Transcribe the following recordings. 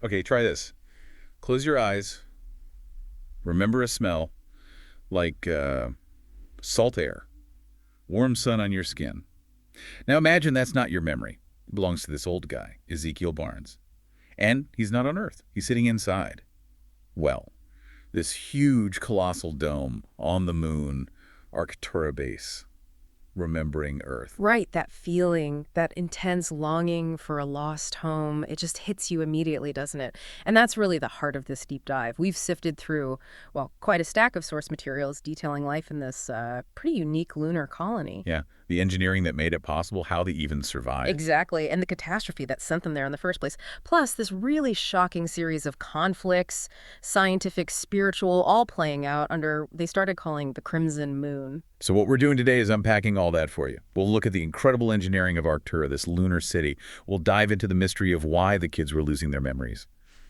Okay, try this. Close your eyes. Remember a smell like salt air, warm sun on your skin. Now imagine that's not your memory. It belongs to this old guy, Ezekiel Barnes. And he's not on Earth. He's sitting inside. Well, this huge colossal dome on the moon, Arcturus base, remembering Earth. Right, that feeling, that intense longing for a lost home, it just hits you immediately, doesn't it? And that's really the heart of this deep dive. We've sifted through, well, quite a stack of source materials detailing life in this pretty unique lunar colony. Yeah, the engineering that made it possible, how they even survived. Exactly, and the catastrophe that sent them there in the first place. Plus, this really shocking series of conflicts, scientific, spiritual, all playing out under, they started calling the Crimson Moon. So what we're doing today is unpacking all that for you. We'll look at the incredible engineering of Arcturus, this lunar city. We'll dive into the mystery of why the kids were losing their memories.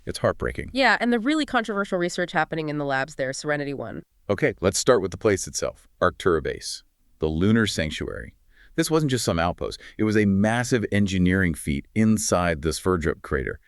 It's heartbreaking. Yeah, and the really controversial research happening in the labs there, Serenity 1. Okay, let's start with the place itself, Arcturus Base, the lunar sanctuary. This wasn't just some outpost. It was a massive engineering feat inside the Sverdrup crater.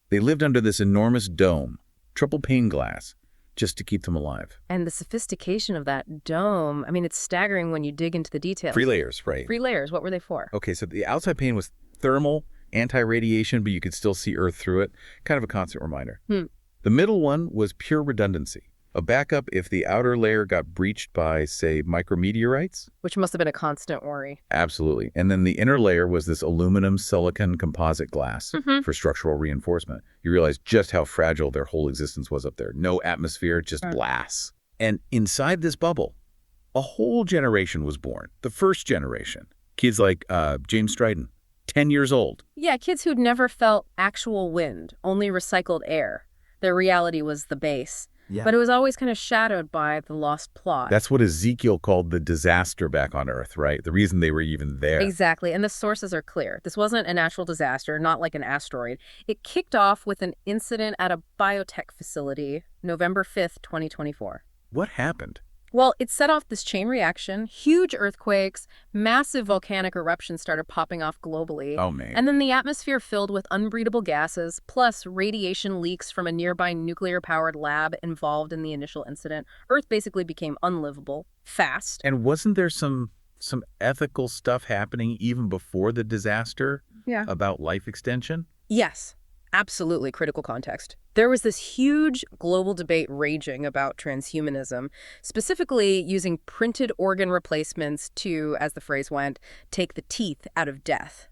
They lived under this enormous dome, triple pane glass, just to keep them alive. And the sophistication of that dome, I mean, it's staggering when you dig into the details. 3 layers, right? 3 layers, what were they for? Okay, so the outside pane was thermal, anti-radiation, but you could still see Earth through it. Kind of a constant reminder. The middle one was pure redundancy, a backup if the outer layer got breached by, say, micrometeorites. Which must have been a constant worry. Absolutely. And then the inner layer was this aluminum silicon composite glass for structural reinforcement. You realize just how fragile their whole existence was up there. No atmosphere, just glass. And inside this bubble, a whole generation was born. The first generation. Kids like James Stryden, 10 years old. Yeah, kids who'd never felt actual wind, only recycled air. Their reality was the base. Yeah. But it was always kind of shadowed by the lost plot. That's what Ezekiel called the disaster back on Earth, right? The reason they were even there. Exactly, and the sources are clear. This wasn't a natural disaster, not like an asteroid. It kicked off with an incident at a biotech facility, November 5th, 2024. What happened? Well, it set off this chain reaction, huge earthquakes, massive volcanic eruptions started popping off globally. Oh, man. And then the atmosphere filled with unbreathable gases, plus radiation leaks from a nearby nuclear-powered lab involved in the initial incident. Earth basically became unlivable, fast. And wasn't there some ethical stuff happening even before the disaster about life extension? Yes, absolutely critical context. There was this huge global debate raging about transhumanism, specifically using printed organ replacements to, as the phrase went, take the teeth out of death.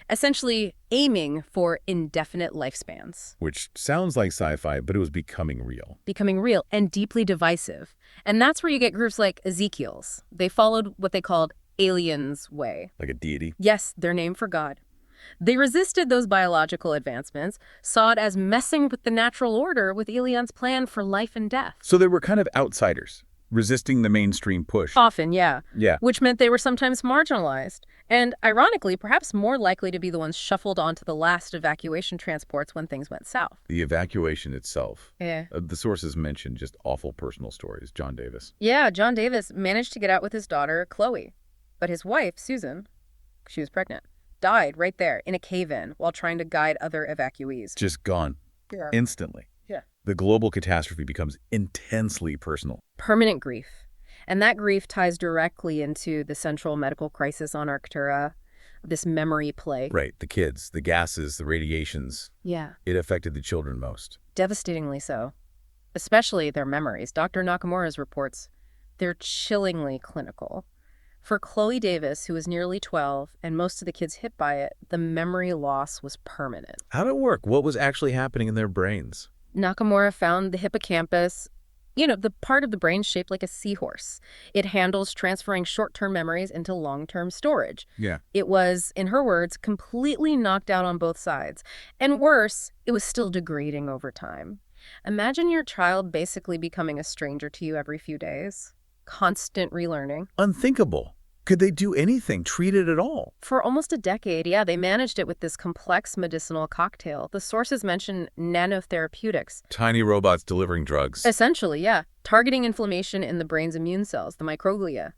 Essentially aiming for indefinite lifespans. Which sounds like sci-fi, but it was becoming real. Becoming real and deeply divisive. And that's where you get groups like Ezekiel's. They followed what they called Alien's Way. Like a deity? Yes, their name for God. They resisted those biological advancements, saw it as messing with the natural order with Elion's plan for life and death. So they were kind of outsiders, resisting the mainstream push. Often, yeah. Yeah. Which meant they were sometimes marginalized. And ironically, perhaps more likely to be the ones shuffled onto the last evacuation transports when things went south. The evacuation itself. Yeah. The sources mentioned just awful personal stories. John Davis. Yeah, John Davis managed to get out with his daughter, Chloe. But his wife, Susan, she was pregnant, died right there in a cave-in while trying to guide other evacuees. Just gone. Yeah. Instantly. Yeah. The global catastrophe becomes intensely personal. Permanent grief. And that grief ties directly into the central medical crisis on Arcturus, this memory plague. Right. The kids, the gases, the radiations. Yeah. It affected the children most. Devastatingly so. Especially their memories. Dr. Nakamura's reports, they're chillingly clinical. For Chloe Davis, who was nearly 12, and most of the kids hit by it, the memory loss was permanent. How'd it work? What was actually happening in their brains? Nakamura found the hippocampus, the part of the brain shaped like a seahorse. It handles transferring short-term memories into long-term storage. Yeah. It was, in her words, completely knocked out on both sides. And worse, it was still degrading over time. Imagine your child basically becoming a stranger to you every few days. Constant relearning. Unthinkable. Could they do anything, treat it at all? For almost a decade, yeah, they managed it with this complex medicinal cocktail. The sources mention nanotherapeutics. Tiny robots delivering drugs. Essentially, yeah. Targeting inflammation in the brain's immune cells, the microglia.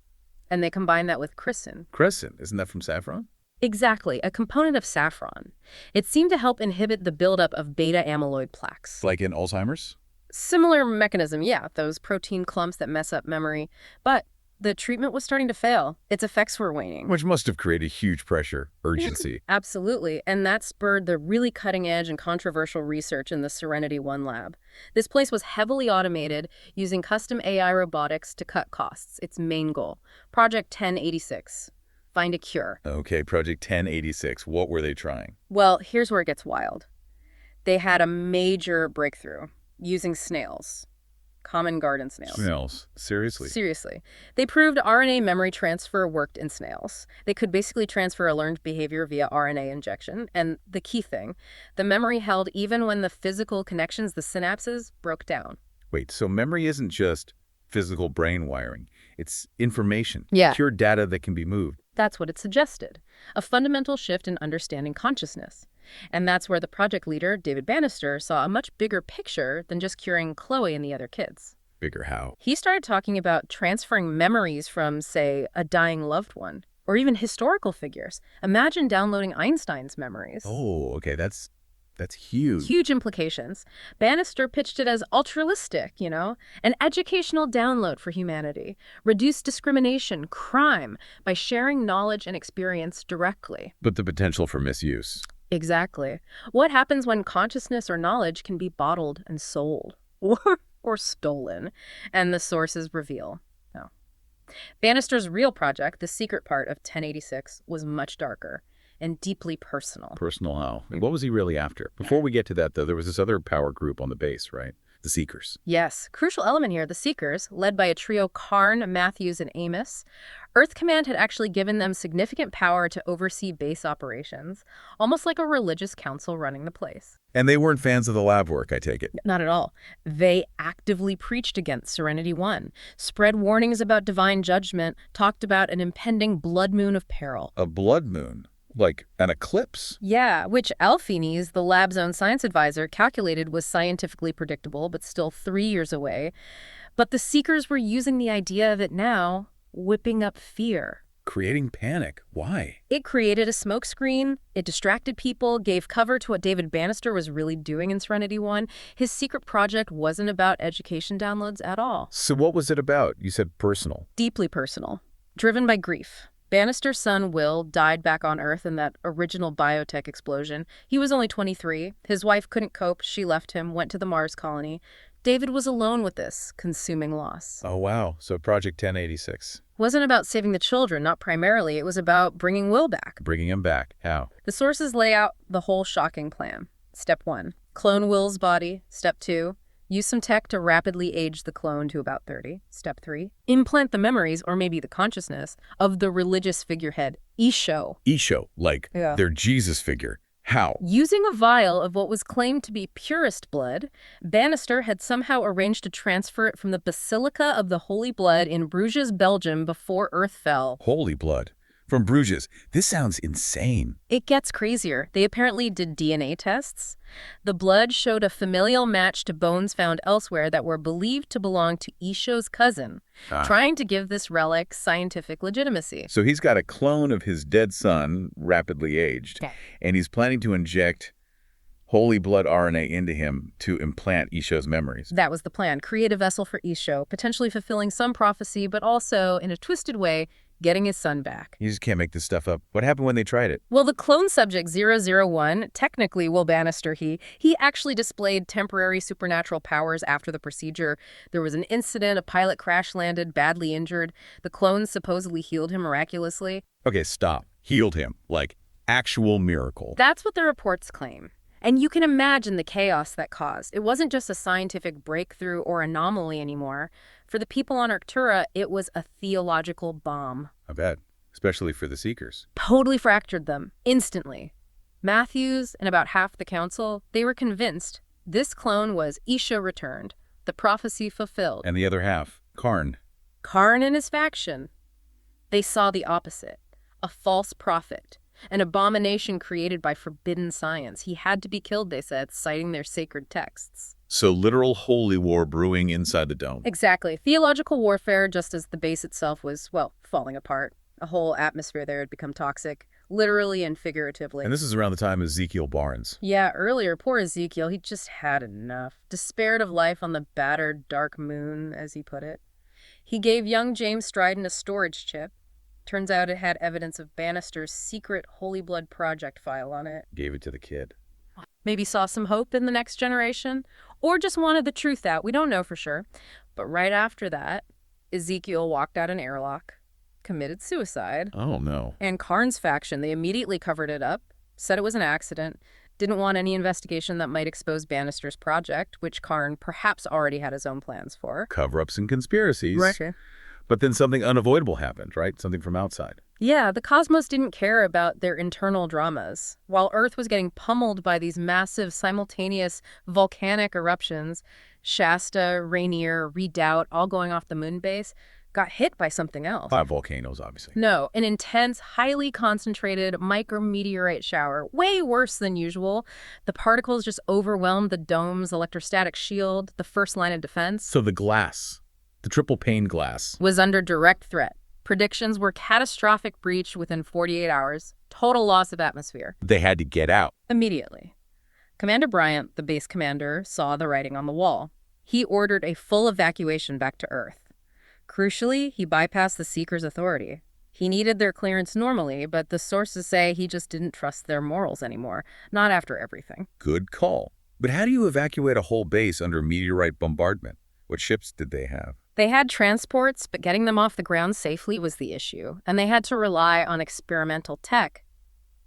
And they combine that with Crescent. Crescent, isn't that from Saffron? Exactly, a component of saffron. It seemed to help inhibit the buildup of beta amyloid plaques. Like in Alzheimer's? Similar mechanism, yeah, those protein clumps that mess up memory. But the treatment was starting to fail. Its effects were waning. Which must have created huge pressure, urgency. Absolutely, and that spurred the really cutting-edge and controversial research in the Serenity One lab. This place was heavily automated, using custom AI robotics to cut costs, its main goal. Project 1086. Find a cure. Okay, Project 1086. What were they trying? Well, here's where it gets wild. They had a major breakthrough using snails. Common garden snails. Snails. Seriously? Seriously. They proved RNA memory transfer worked in snails. They could basically transfer a learned behavior via RNA injection. And the key thing, the memory held even when the physical connections, the synapses, broke down. Wait, so memory isn't just physical brain wiring. It's information. Yeah. Pure data that can be moved. That's what it suggested. A fundamental shift in understanding consciousness. And that's where the project leader, David Bannister, saw a much bigger picture than just curing Chloe and the other kids. Bigger how? He started talking about transferring memories from, say, a dying loved one, or even historical figures. Imagine downloading Einstein's memories. Oh, okay, that's huge. Huge implications. Bannister pitched it as altruistic, an educational download for humanity. Reduce discrimination, crime, by sharing knowledge and experience directly. But the potential for misuse. Exactly. What happens when consciousness or knowledge can be bottled and sold? Or stolen, and the sources reveal? No. Bannister's real project, the secret part of 1086, was much darker and deeply personal. Personal how? And what was he really after? Before we get to that, though, there was this other power group on the base, right? The Seekers. Yes. Crucial element here, the Seekers, led by a trio Karn, Matthews, and Amos. Earth Command had actually given them significant power to oversee base operations, almost like a religious council running the place. And they weren't fans of the lab work, I take it. Not at all. They actively preached against Serenity One, spread warnings about divine judgment, talked about an impending blood moon of peril. A blood moon? Like an eclipse? Yeah, which Alphenes, the lab's own science advisor, calculated was scientifically predictable, but still 3 years away. But the Seekers were using the idea of it now, whipping up fear. Creating panic. Why? It created a smokescreen, it distracted people, gave cover to what David Bannister was really doing in Serenity One. His secret project wasn't about education downloads at all. So what was it about? You said personal. Deeply personal. Driven by grief. Bannister's son, Will, died back on Earth in that original biotech explosion. He was only 23. His wife couldn't cope. She left him, went to the Mars colony. David was alone with this consuming loss. Oh, wow. So Project 1086. Wasn't about saving the children, not primarily. It was about bringing Will back. Bringing him back. How? The sources lay out the whole shocking plan. Step 1, clone Will's body. Step 2, use some tech to rapidly age the clone to about 30. Step 3, implant the memories, or maybe the consciousness, of the religious figurehead, Isho. Isho, like Yeah. their Jesus figure. How? Using a vial of what was claimed to be purest blood, Bannister had somehow arranged to transfer it from the Basilica of the Holy Blood in Bruges, Belgium, before Earth fell. Holy blood. From Bruges. This sounds insane. It gets crazier. They apparently did DNA tests. The blood showed a familial match to bones found elsewhere that were believed to belong to Isho's cousin, trying to give this relic scientific legitimacy. So he's got a clone of his dead son, rapidly aged, and he's planning to inject holy blood RNA into him to implant Isho's memories. That was the plan. Create a vessel for Isho, potentially fulfilling some prophecy, but also, in a twisted way, getting his son back. You just can't make this stuff up. What happened when they tried it? Well, the clone subject 001, technically Will Bannister, he actually displayed temporary supernatural powers after the procedure. There was an incident, a pilot crash landed, badly injured. The clones supposedly healed him miraculously. Okay, stop. Healed him. Like, actual miracle. That's what the reports claim. And you can imagine the chaos that caused. It wasn't just a scientific breakthrough or anomaly anymore. For the people on Arctura, it was a theological bomb. I bet. Especially for the Seekers. Totally fractured them, instantly. Matthews and about half the council, they were convinced this clone was Isho returned, the prophecy fulfilled. And the other half, Karn. Karn and his faction, they saw the opposite. A false prophet. An abomination created by forbidden science. He had to be killed, they said, citing their sacred texts. So literal holy war brewing inside the dome. Exactly. Theological warfare, just as the base itself was, well, falling apart. A whole atmosphere there had become toxic. literally and figuratively. And this is around the time of Ezekiel Barnes. Yeah, earlier, poor Ezekiel, he just had enough. Despaired of life on the battered, dark moon, as he put it. He gave young James Stryden a storage chip. Turns out it had evidence of Bannister's secret Holy Blood Project file on it. Gave it to the kid. Maybe saw some hope in the next generation, or just wanted the truth out. We don't know for sure. But right after that, Ezekiel walked out an airlock, committed suicide. Oh, no. And Karn's faction, they immediately covered it up, said it was an accident, didn't want any investigation that might expose Bannister's project, which Karn perhaps already had his own plans for. Cover-ups and conspiracies. Right. But then something unavoidable happened, right? Something from outside. Yeah, the cosmos didn't care about their internal dramas. While Earth was getting pummeled by these massive simultaneous volcanic eruptions, Shasta, Rainier, Redoubt, all going off the moon base, got hit by something else. Not volcanoes, obviously. No, an intense, highly concentrated micrometeorite shower, way worse than usual. The particles just overwhelmed the dome's electrostatic shield, the first line of defense. So the glass, the triple pane glass, was under direct threat. Predictions were catastrophic breach within 48 hours, total loss of atmosphere. they had to get out. Immediately. Commander Bryant, the base commander, saw the writing on the wall. He ordered a full evacuation back to Earth. Crucially, he bypassed the Seekers' authority. He needed their clearance normally, but the sources say he just didn't trust their morals anymore, not after everything. Good call. But how do you evacuate a whole base under meteorite bombardment? What ships did they have? They had transports, but getting them off the ground safely was the issue, and they had to rely on experimental tech.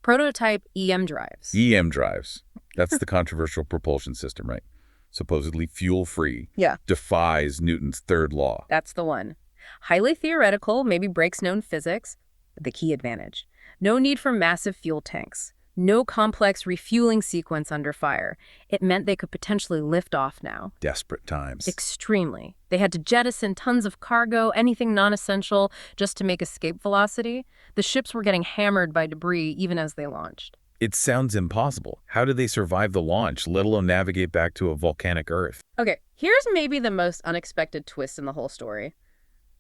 Prototype EM drives. EM drives. That's the controversial propulsion system, right? Supposedly fuel-free. Yeah. Defies Newton's third law. That's the one. Highly theoretical, maybe breaks known physics, but the key advantage. No need for massive fuel tanks. No complex refueling sequence under fire. It meant they could potentially lift off now. Desperate times. Extremely. They had to jettison tons of cargo, anything non-essential, just to make escape velocity. The ships were getting hammered by debris even as they launched. It sounds impossible. How did they survive the launch, let alone navigate back to a volcanic Earth? Okay, here's maybe the most unexpected twist in the whole story.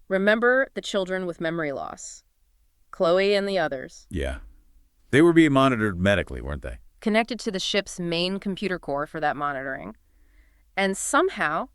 Remember the children with memory loss? Chloe and the others. Yeah. They were being monitored medically, weren't they? Connected to the ship's main computer core for that monitoring. And somehow,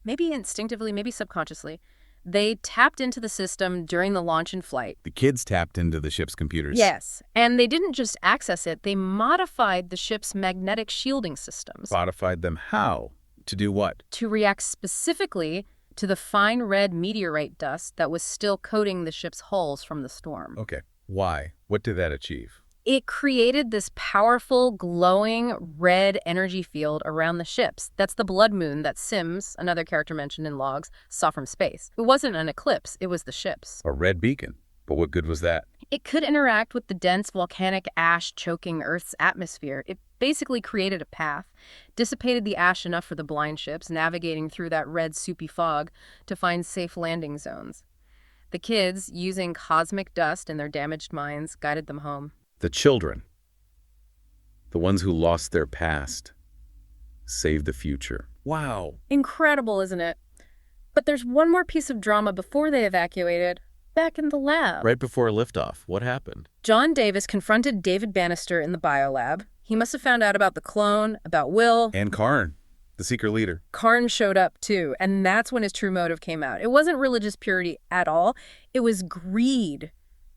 maybe instinctively, maybe subconsciously, they tapped into the system during the launch and flight. The kids tapped into the ship's computers. Yes, and they didn't just access it, they modified the ship's magnetic shielding systems. Modified them how? To do what? To react specifically to the fine red meteorite dust that was still coating the ship's hulls from the storm. Okay. Why? What did that achieve? It created this powerful, glowing, red energy field around the ships. That's the blood moon that Sims, another character mentioned in logs, saw from space. It wasn't an eclipse, it was the ships. A red beacon. But what good was that? It could interact with the dense volcanic ash choking Earth's atmosphere. It basically created a path, dissipated the ash enough for the blind ships navigating through that red soupy fog to find safe landing zones. The kids, using cosmic dust in their damaged minds, guided them home. The children. The ones who lost their past. Saved the future. Wow. Incredible, isn't it? But there's one more piece of drama before they evacuated. Back in the lab. Right before liftoff, what happened? John Davis confronted David Bannister in the biolab. He must have found out about the clone, about Will. And Karn, the secret leader. Karn showed up too, and that's when his true motive came out. It wasn't religious purity at all. It was greed.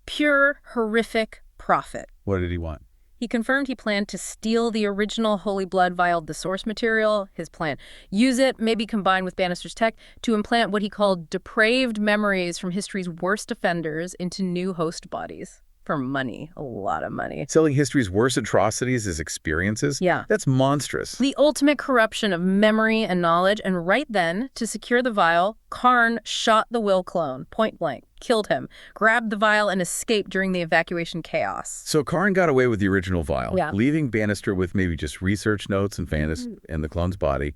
Pure, horrific profit. What did he want? He confirmed he planned to steal the original Holy Blood vial, the source material, his plan. Use it, maybe combine with Bannister's tech, to implant what he called depraved memories from history's worst offenders into new host bodies. For money. A lot of money. Selling history's worst atrocities as experiences? Yeah. That's monstrous. The ultimate corruption of memory and knowledge, and right then, to secure the vial, Karn shot the Will clone, point blank, killed him, grabbed the vial, and escaped during the evacuation chaos. So Karn got away with the original vial, Yeah. leaving Bannister with maybe just research notes and fantasy and the clone's body,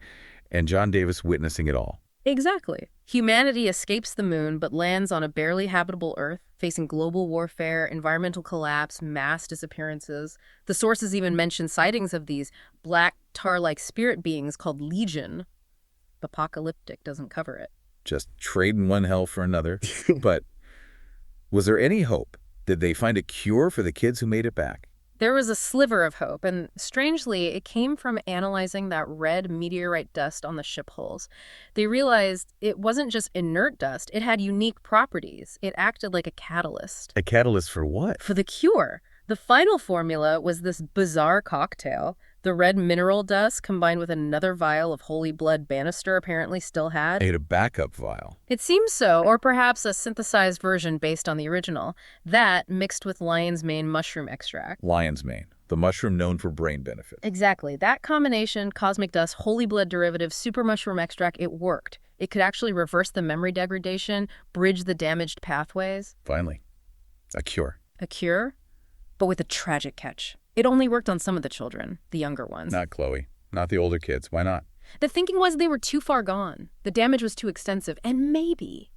and John Davis witnessing it all. Exactly. Humanity escapes the moon but lands on a barely habitable Earth, facing global warfare, environmental collapse, mass disappearances. The sources even mention sightings of these black, tar-like spirit beings called Legion. Apocalyptic doesn't cover it. Just trading one hell for another. But was there any hope Did they find a cure for the kids who made it back? There was a sliver of hope, and strangely, it came from analyzing that red meteorite dust on the ship hulls. They realized it wasn't just inert dust, it had unique properties. It acted like a catalyst. A catalyst for what? For the cure. The final formula was this bizarre cocktail. The red mineral dust combined with another vial of holy blood Bannister apparently still had. Ate a backup vial. It seems so, or perhaps a synthesized version based on the original. That mixed with lion's mane mushroom extract. Lion's mane, the mushroom known for brain benefit. Exactly. That combination, cosmic dust, holy blood derivative, super mushroom extract, it worked. It could actually reverse the memory degradation, bridge the damaged pathways. Finally, a cure. A cure, but with a tragic catch. It only worked on some of the children, the younger ones. Not Chloe. Not the older kids. Why not? The thinking was they were too far gone. The damage was too extensive. And maybe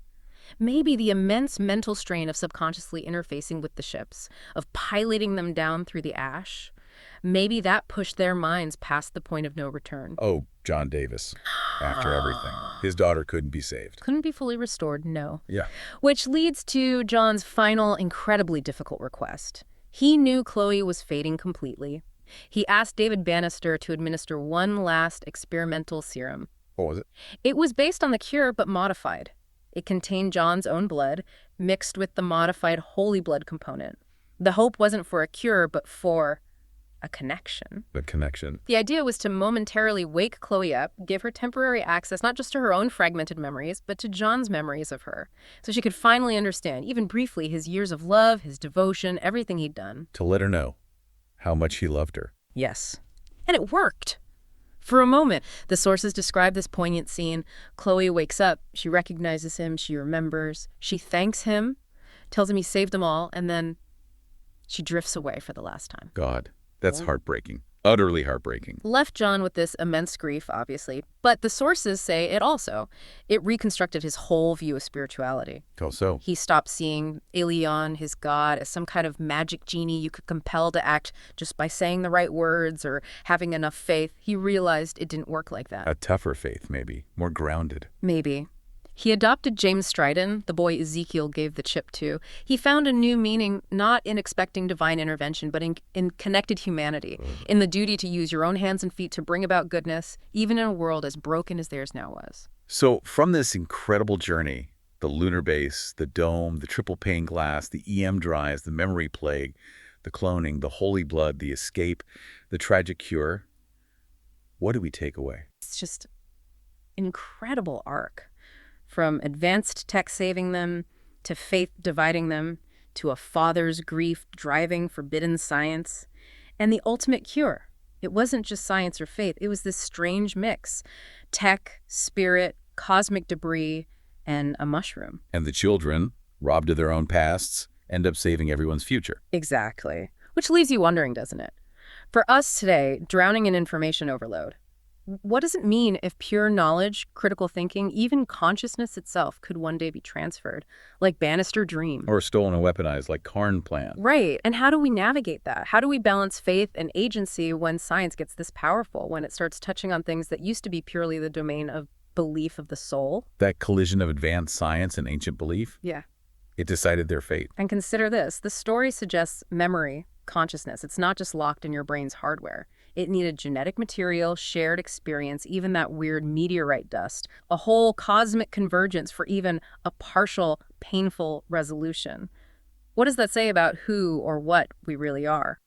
the immense mental strain of subconsciously interfacing with the ships, of piloting them down through the ash, maybe that pushed their minds past the point of no return. Oh, John Davis. After everything. His daughter couldn't be saved. Couldn't be fully restored, no. Yeah. Which leads to John's final, incredibly difficult request. He knew Chloe was fading completely. He asked David Bannister to administer one last experimental serum. What was it? It was based on the cure, but modified. It contained John's own blood, mixed with the modified holy blood component. The hope wasn't for a cure, but for a connection. The connection. The idea was to momentarily wake Chloe up, give her temporary access not just to her own fragmented memories, but to John's memories of her, so she could finally understand, even briefly, his years of love, his devotion, everything he'd done. To let her know how much he loved her. Yes. And it worked. For a moment, the sources describe this poignant scene. Chloe wakes up, she recognizes him, she remembers, she thanks him, tells him he saved them all, and then she drifts away for the last time. God. That's heartbreaking. Utterly heartbreaking. Left John with this immense grief, obviously, but the sources say it reconstructed his whole view of spirituality. How so? He stopped seeing Ilion, his god, as some kind of magic genie you could compel to act just by saying the right words or having enough faith. He realized it didn't work like that. A tougher faith, maybe. More grounded. Maybe. He adopted James Stryden, the boy Ezekiel gave the chip to. He found a new meaning, not in expecting divine intervention, but in connected humanity, in the duty to use your own hands and feet to bring about goodness, even in a world as broken as theirs now was. So from this incredible journey, the lunar base, the dome, the triple pane glass, the EM drives, the memory plague, the cloning, the holy blood, the escape, the tragic cure, what do we take away? It's just an incredible arc. From advanced tech saving them, to faith dividing them, to a father's grief driving forbidden science, and the ultimate cure. It wasn't just science or faith, it was this strange mix. Tech, spirit, cosmic debris, and a mushroom. And the children, robbed of their own pasts, end up saving everyone's future. Exactly. Which leaves you wondering, doesn't it? For us today, drowning in information overload. What does it mean if pure knowledge, critical thinking, even consciousness itself could one day be transferred, like Bannister dreamed? Or stolen and weaponized, like Karn planned. Right. And how do we navigate that? How do we balance faith and agency when science gets this powerful, when it starts touching on things that used to be purely the domain of belief of the soul? That collision of advanced science and ancient belief? Yeah. It decided their fate. And consider this. The story suggests memory, consciousness. It's not just locked in your brain's hardware. It needed genetic material, shared experience, even that weird meteorite dust, a whole cosmic convergence for even a partial, painful resolution. What does that say about who or what we really are?